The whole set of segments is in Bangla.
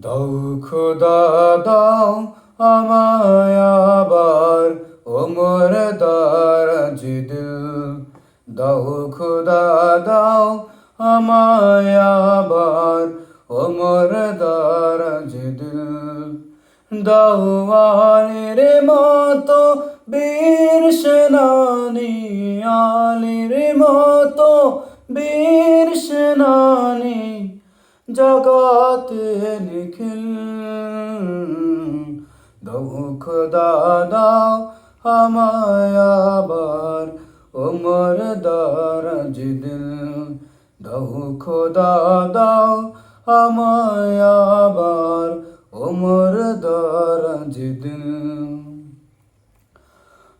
দাও খোদা দাও আমায় আবার ওমর দারাজ দিল। দাও খোদা দাও আমায় আবার ওমর দারাজ দিল। দাও আলীর মতো বীর সেনানী, আলীর মতো বীর সেনানী জগতে নিখিল। দাও খোদা দাও আমায় আবার ওমর দারাজ দিল। দাও খোদা দাও আমায় আবার ওমর দারাজ দিল।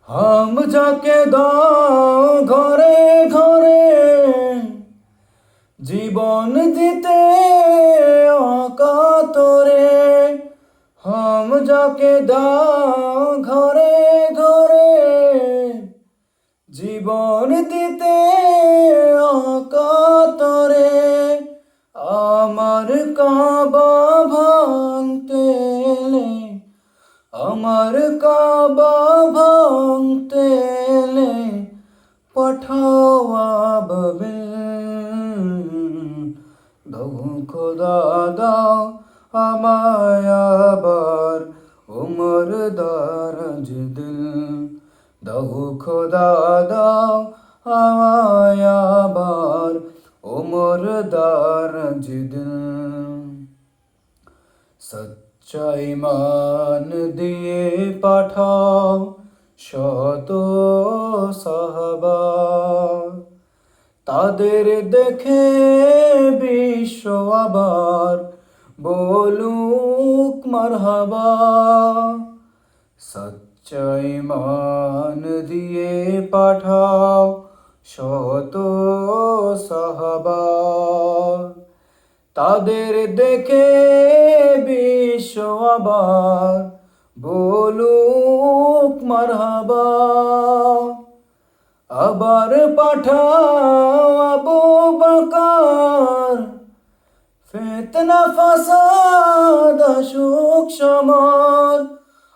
হাম যাকে দাও ঘরে ঘরে জীবন দিতে অকাতরে। হাম যাকে দাও ঘরে ঘরে জীবন দিতে অকাতরে। আমার কাবা ভাঙতে এলে, আমার কাবা ভাঙতে এলে পাঠাও আবাবিল। দাও খোদা দাও আমায় আবার ওমর দারাজ দিল। দাও খোদা দাও আমায় আবার ওমর দারাজ দিল। সচ্চা ঈমান দিয়ে পাঠাও শত সাহাবা, তাদের দেখে বিশ্ব আবার বলুক মারহাবা। সচ্চা ঈমান দিয়ে পাঠাও শত সাহাবা, তাদের দেখে বিশ্ব আবার বলুক মারহাবা। আবার পাঠাও আবু বকর, ফিতনা ফাসাদ অসুখ সমর।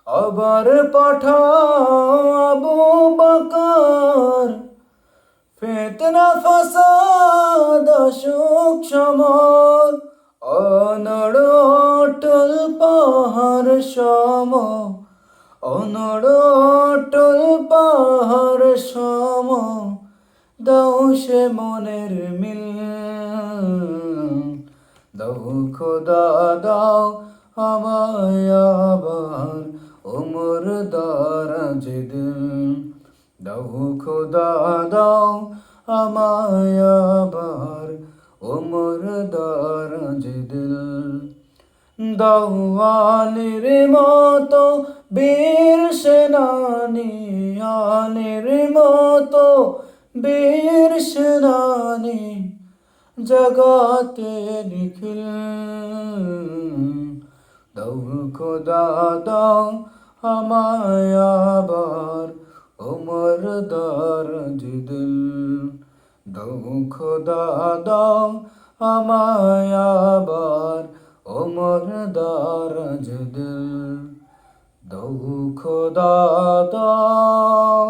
আবার পাঠাও আবু বকর, ফিতনা ফাসাদ অসুখ সমর। অনড় অটল পাহাড় সম, অনড় অটল পাহাড় সম দাও সে মনের মিল। দাও খোদা দাও আমায় আবার ওমর দারাজ দিল। দাও খোদা দাও আমায় আবার ওমর দারাজ দিল। দাও আলীর মতো বীর সেনানী, আলীর মতো বীর সেনানী জগতে নিখিল। দাও খোদা দাও আমায় আবার ওমর দারাজ দিল। দাও খোদা দাও আমায় আবার ওমর দারাজ দিল। দাও খোদা দাও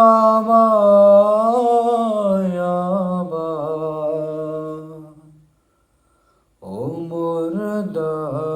আমায় আবার ওমর দারাজ